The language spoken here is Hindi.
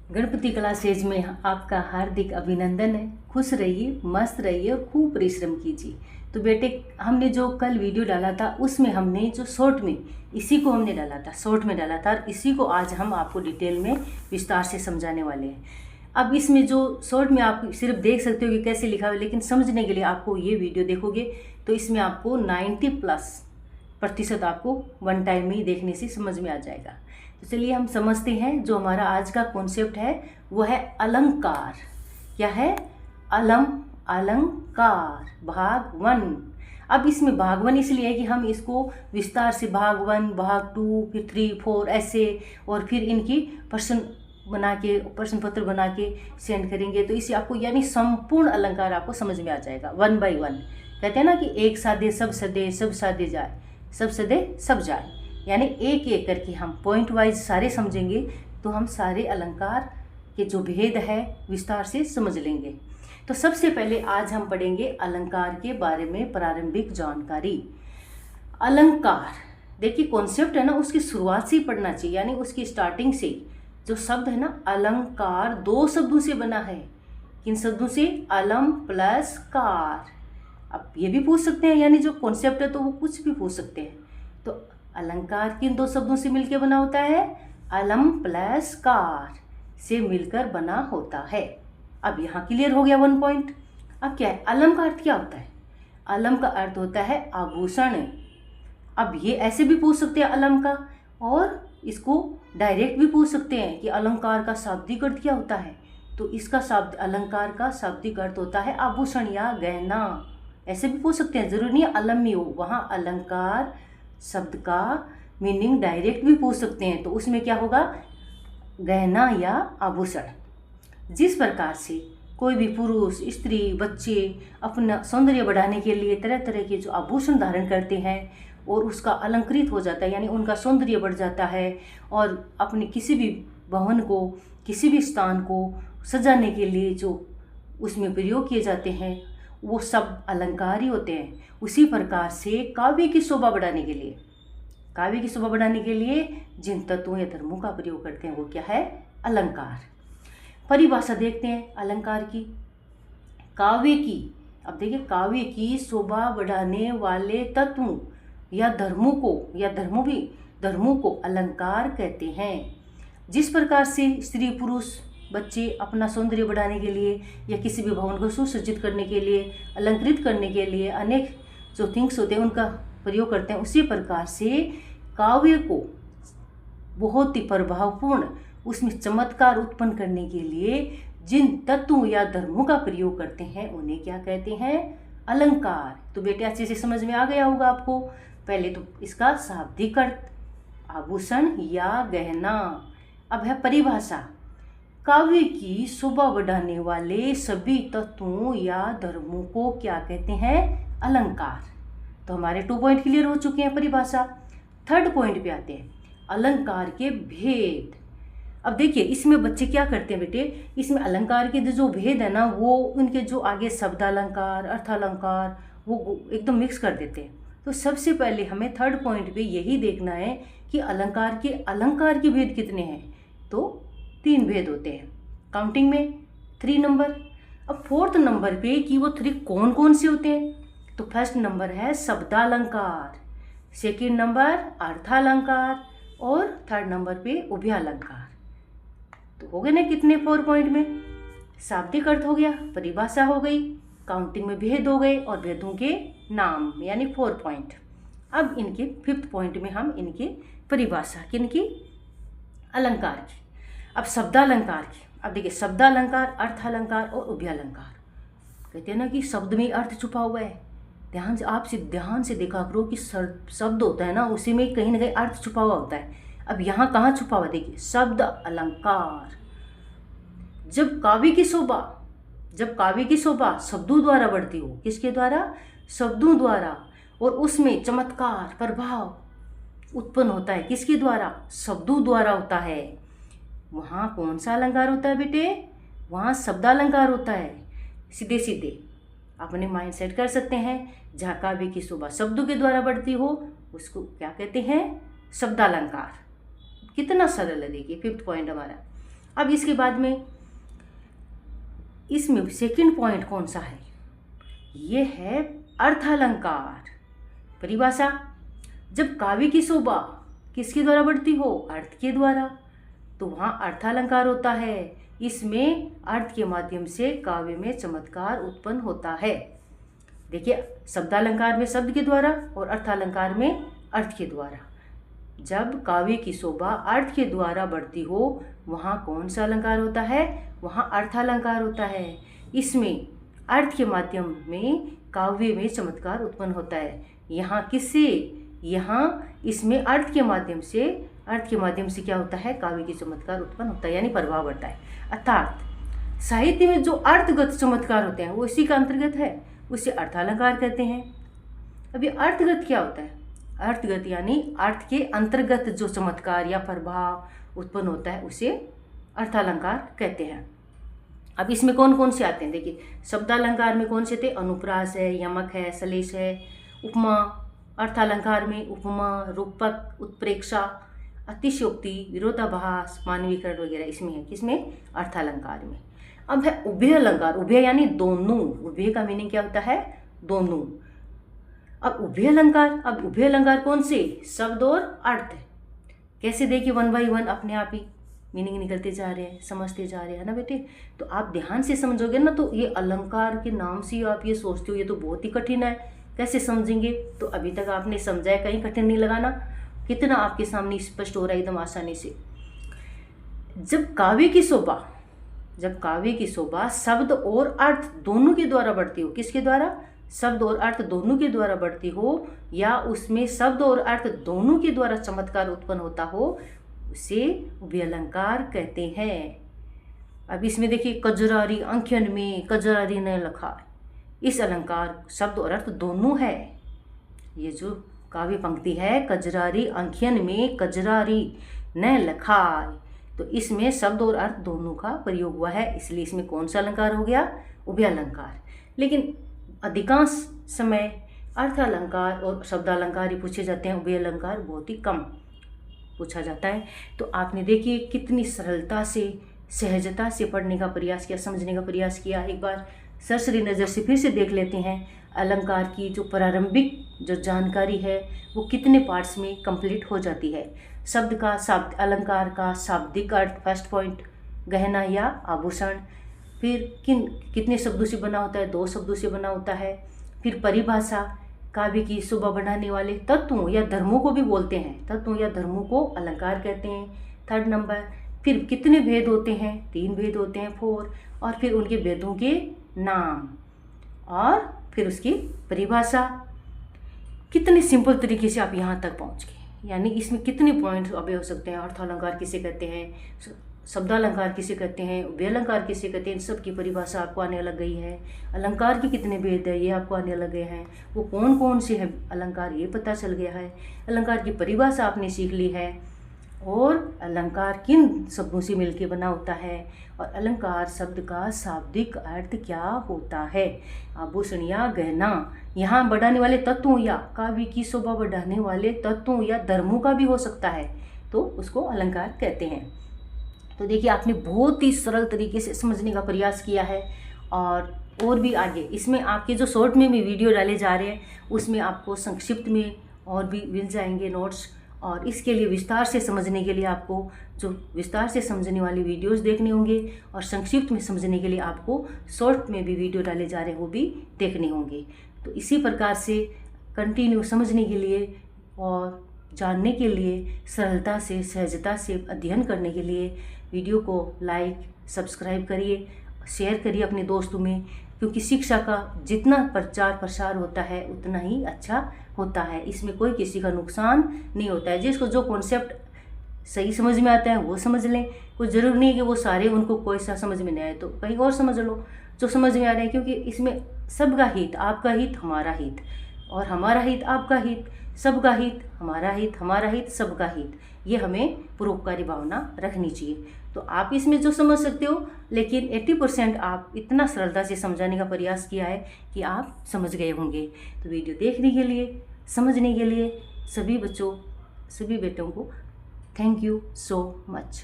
गणपति क्लासेज में आपका हार्दिक अभिनंदन है। खुश रहिए, मस्त रहिए और खूब परिश्रम कीजिए। तो बेटे, हमने जो कल वीडियो डाला था उसमें हमने जो शॉर्ट में इसी को हमने डाला था, शॉर्ट में डाला था, और इसी को आज हम आपको डिटेल में विस्तार से समझाने वाले हैं। अब इसमें जो शॉर्ट में आप सिर्फ देख सकते हो कि कैसे लिखा हुआ है, लेकिन समझने के लिए आपको ये वीडियो देखोगे तो इसमें आपको 90+ % आपको वन टाइम में ही देखने से समझ में आ जाएगा। तो चलिए हम समझते हैं। जो हमारा आज का कॉन्सेप्ट है वो है अलंकार। क्या है? अलंकार भाग 1। अब इसमें भाग 1 इसलिए है कि हम इसको विस्तार से भाग 1, भाग 2, फिर 3, 4 ऐसे, और फिर इनकी प्रश्न पत्र बना के सेंड करेंगे। तो इससे आपको यानी संपूर्ण अलंकार आपको समझ में आ जाएगा 1 by 1। कहते हैं ना कि एक साधे सब सदे, सब साधे जाए, सब सदे सब जाए। यानी एक एक करके हम पॉइंट वाइज सारे समझेंगे तो हम सारे अलंकार के जो भेद है विस्तार से समझ लेंगे। तो सबसे पहले आज हम पढ़ेंगे अलंकार के बारे में प्रारंभिक जानकारी। अलंकार, देखिए कॉन्सेप्ट है ना, उसकी शुरुआत से ही पढ़ना चाहिए, यानी उसकी स्टार्टिंग से। जो शब्द है ना अलंकार 2 शब्दों से बना है। किन शब्दों से? अलम प्लस कार। अब ये भी पूछ सकते हैं, यानी जो कॉन्सेप्ट है तो वो कुछ भी पूछ सकते हैं। तो अलंकार किन 2 शब्दों से मिलकर बना होता है? अलम प्लस कार से मिलकर बना होता है। अब यहाँ क्लियर हो गया 1 पॉइंट। अब क्या है? अलम का अर्थ क्या होता है? अलम का अर्थ होता है आभूषण। अब ये ऐसे भी पूछ सकते हैं अलम का, और इसको डायरेक्ट भी पूछ सकते हैं कि अलंकार का शाब्दिक अर्थ क्या होता है। तो इसका अलंकार का शाब्दिक अर्थ होता है आभूषण या गहना। ऐसे भी पूछ सकते हैं, जरूरी नहीं है अलम में हो। वहाँ अलंकार शब्द का मीनिंग डायरेक्ट भी पूछ सकते हैं, तो उसमें क्या होगा? गहना या आभूषण। जिस प्रकार से कोई भी पुरुष, स्त्री, बच्चे अपना सौंदर्य बढ़ाने के लिए तरह तरह के जो आभूषण धारण करते हैं और उसका अलंकृत हो जाता है, यानी उनका सौंदर्य बढ़ जाता है, और अपने किसी भी भवन को, किसी भी स्थान को सजाने के लिए जो उसमें प्रयोग किए जाते हैं वो सब अलंकार ही होते हैं। उसी प्रकार से काव्य की शोभा बढ़ाने के लिए जिन तत्वों या धर्मों का प्रयोग करते हैं वो क्या है? अलंकार। परिभाषा देखते हैं अलंकार की। काव्य की, अब देखिए, काव्य की शोभा बढ़ाने वाले तत्वों या धर्मों को अलंकार कहते हैं। जिस प्रकार से स्त्री, पुरुष, बच्चे अपना सौंदर्य बढ़ाने के लिए या किसी भी भवन को सुसज्जित करने के लिए, अलंकृत करने के लिए अनेक जो थिंग्स होते हैं उनका प्रयोग करते हैं, उसी प्रकार से काव्य को बहुत ही प्रभावपूर्ण, उसमें चमत्कार उत्पन्न करने के लिए जिन तत्वों या धर्मों का प्रयोग करते हैं उन्हें क्या कहते हैं? अलंकार। तो बेटे अच्छे से समझ में आ गया होगा आपको। पहले तो इसका शाब्दिक अर्थ आभूषण या गहना। अब है परिभाषा। काव्य की शोभा बढ़ाने वाले सभी तत्वों या धर्मों को क्या कहते हैं? अलंकार। तो हमारे 2 पॉइंट क्लियर हो चुके हैं परिभाषा। 3rd पॉइंट पे आते हैं, अलंकार के भेद। अब देखिए इसमें बच्चे क्या करते हैं बेटे, इसमें अलंकार के जो भेद है ना वो उनके जो आगे शब्दालंकार, अर्थालंकार वो एकदम मिक्स कर देते हैं। तो सबसे पहले हमें 3rd पॉइंट पे यही देखना है कि अलंकार के भेद कितने हैं। तो 3 भेद होते हैं, काउंटिंग में 3 नंबर। अब 4th नंबर पे कि वो 3 कौन कौन से होते हैं। तो 1st नंबर है शब्दालंकार, 2nd नंबर अर्थालंकार, और 3rd नंबर पे उभयालंकार। तो हो गए ना कितने? 4 पॉइंट में शाब्दिक अर्थ हो गया, परिभाषा हो गई, काउंटिंग में भेद हो गए, और भेदों के नाम, यानी 4 पॉइंट। अब इनके 5th पॉइंट में हम इनके परिभाषा किनकी? अलंकार की। अब शब्दालंकार की। अब देखिए शब्दालंकार, अर्थालंकार और उभयालंकार। कहते हैं ना कि शब्द में अर्थ छुपा हुआ है। ध्यान से देखा करो कि शब्द होता है ना उसी में कहीं ना कहीं अर्थ छुपा हुआ होता है। अब यहाँ कहाँ छुपा हुआ? देखिए शब्द अलंकार। जब काव्य की शोभा शब्दों द्वारा बढ़ती हो, किसके द्वारा? शब्दों द्वारा, और उसमें चमत्कार, प्रभाव उत्पन्न होता है, किसके द्वारा? शब्दों द्वारा होता है। वहाँ कौन सा अलंकार होता है बेटे? वहाँ शब्दालंकार होता है। सीधे सीधे अपने माइंड सेट कर सकते हैं। जहाँ काव्य की शोभा शब्दों के द्वारा बढ़ती हो उसको क्या कहते हैं? शब्दालंकार। कितना सरल है, देखिए 5th पॉइंट हमारा। अब इसके बाद में इसमें सेकंड पॉइंट कौन सा है, ये है अर्थालंकार। परिभाषा, जब काव्य की शोभा किसके द्वारा बढ़ती हो, अर्थ के द्वारा, तो वहाँ अर्थालंकार होता है। इसमें अर्थ के माध्यम से काव्य में चमत्कार उत्पन्न होता है। देखिए, शब्दालंकार में शब्द के द्वारा और अर्थालंकार में अर्थ के द्वारा। जब काव्य की शोभा अर्थ के द्वारा बढ़ती हो वहाँ कौन सा अलंकार होता है, वहाँ अर्थालंकार होता है। इसमें अर्थ के माध्यम में काव्य में चमत्कार उत्पन्न होता है। यहाँ किससे, यहाँ इसमें अर्थ के माध्यम से क्या होता है, काव्य की चमत्कार उत्पन्न होता है, यानी प्रभाव बढ़ता है। अर्थात साहित्य में जो अर्थगत चमत्कार होते हैं वो इसी का अंतर्गत है, उसे अर्थालंकार कहते हैं। अभी अर्थगत क्या होता है, अर्थगत यानी अर्थ के अंतर्गत जो चमत्कार या प्रभाव उत्पन्न होता है उसे अर्थालंकार कहते हैं। अब इसमें कौन कौन से आते हैं, देखिए शब्दालंकार में कौन से थे, अनुप्रास है, यमक है, सलेश है, उपमा। अर्थालंकार में उपमा, रूपक, उत्प्रेक्षा, अतिशयोक्ति, विरोधाभास, मानवीकरण वगैरह इसमें है, किसमें, अर्थालंकार में। अब है उभय अलंकार, उभय यानी दोनों, उभय का मीनिंग क्या होता है, दोनों। अब उभय अलंकार कौन से, शब्द और अर्थ। कैसे, देखिए 1 बाय 1 अपने आप ही मीनिंग निकलते जा रहे हैं, समझते जा रहे हैं ना बेटे। तो आप ध्यान से समझोगे ना, तो ये अलंकार के नाम से आप ये सोचते हो ये तो बहुत ही कठिन है, कैसे समझेंगे। तो अभी तक आपने समझा है, कहीं कठिन नहीं लगाना, कितना आपके सामने स्पष्ट हो रहा है एकदम आसानी से। जब काव्य की शोभा शब्द और अर्थ दोनों के द्वारा बढ़ती हो, किसके द्वारा, शब्द और अर्थ दोनों के द्वारा बढ़ती हो, या उसमें शब्द और अर्थ दोनों के द्वारा चमत्कार उत्पन्न होता हो, उसे उभय अलंकार कहते हैं। अब इसमें देखिए, कजरारी अंख्यन में कजरारी ने लखा, इस अलंकार शब्द और अर्थ दोनों है। ये जो काव्य पंक्ति है, कजरारी अंख्यन में कजरारी ने लखा, तो इसमें शब्द और अर्थ दोनों का प्रयोग हुआ है, इसलिए इसमें कौन सा अलंकार हो गया, उभय अलंकार। लेकिन अधिकांश समय अर्थालंकार और शब्दालंकार ही पूछे जाते हैं, उभय अलंकार बहुत ही कम पूछा जाता है। तो आपने देखिए कितनी सरलता से, सहजता से पढ़ने का प्रयास किया, समझने का प्रयास किया। एक बार सरसरी नज़र से फिर से देख लेते हैं, अलंकार की जो प्रारंभिक जो जानकारी है वो कितने पार्ट्स में कंप्लीट हो जाती है। अलंकार का शाब्दिक अर्थ, फर्स्ट पॉइंट, गहना या आभूषण। फिर कितने शब्दों से बना होता है, 2 शब्दों से बना होता है। फिर परिभाषा, काव्य की शोभा बढ़ाने वाले तत्वों या धर्मों को भी बोलते हैं, तत्वों या धर्मों को अलंकार कहते हैं। 3rd नंबर, फिर कितने भेद होते हैं, 3 भेद होते हैं, 4, और फिर उनके भेदों के नाम, और फिर उसकी परिभाषा। कितने सिंपल तरीके से आप यहाँ तक पहुँच गए, यानी इसमें कितने पॉइंट्स अभी हो सकते हैं। अर्थालंकार किसे कहते हैं, शब्दालंकार किसे कहते हैं, उभय अलंकार किसे कहते हैं, इन सब की परिभाषा आपको आने लग गई है। अलंकार के कितने भेद है ये आपको आने लग गए हैं, वो कौन कौन से हैं अलंकार ये पता चल गया है। अलंकार की परिभाषा आपने सीख ली है, और अलंकार किन शब्दों से मिलकर बना होता है, और अलंकार शब्द का शाब्दिक अर्थ क्या होता है। आभूषण या गहना यहाँ बढ़ाने वाले तत्वों या काव्य की शोभा बढ़ाने वाले तत्वों या धर्मों का भी हो सकता है, तो उसको अलंकार कहते हैं। तो देखिए आपने बहुत ही सरल तरीके से समझने का प्रयास किया है, और भी आगे इसमें आपके जो शॉर्ट में भी वीडियो डाले जा रहे हैं उसमें आपको संक्षिप्त में और भी मिल जाएंगे नोट्स। और इसके लिए विस्तार से समझने के लिए आपको जो विस्तार से समझने वाली वीडियोस देखने होंगे, और संक्षिप्त में समझने के लिए आपको शॉर्ट में भी वीडियो डाले जा रहे हैं वो भी देखने होंगे। तो इसी प्रकार से कंटिन्यू समझने के लिए और जानने के लिए, सरलता से, सहजता से अध्ययन करने के लिए वीडियो को लाइक, सब्सक्राइब करिए, शेयर करिए अपने दोस्तों में, क्योंकि शिक्षा का जितना प्रचार प्रसार होता है उतना ही अच्छा होता है। इसमें कोई किसी का नुकसान नहीं होता है। जिसको जो कॉन्सेप्ट सही समझ में आता है वो समझ लें, कोई ज़रूर नहीं है कि वो सारे उनको कोई सा समझ में नहीं आए तो कहीं और समझ लो जो समझ में आ रहे हैं, क्योंकि इसमें सबका हित, आपका हित हमारा हित, और हमारा हित आपका हित, सबका हित हमारा हित सबका हित, ये हमें परोपकारी भावना रखनी चाहिए। तो आप इसमें जो समझ सकते हो, लेकिन 80% आप इतना सरलता से समझाने का प्रयास किया है कि आप समझ गए होंगे। तो वीडियो देखने के लिए, समझने के लिए सभी बच्चों, सभी बेटों को थैंक यू सो मच।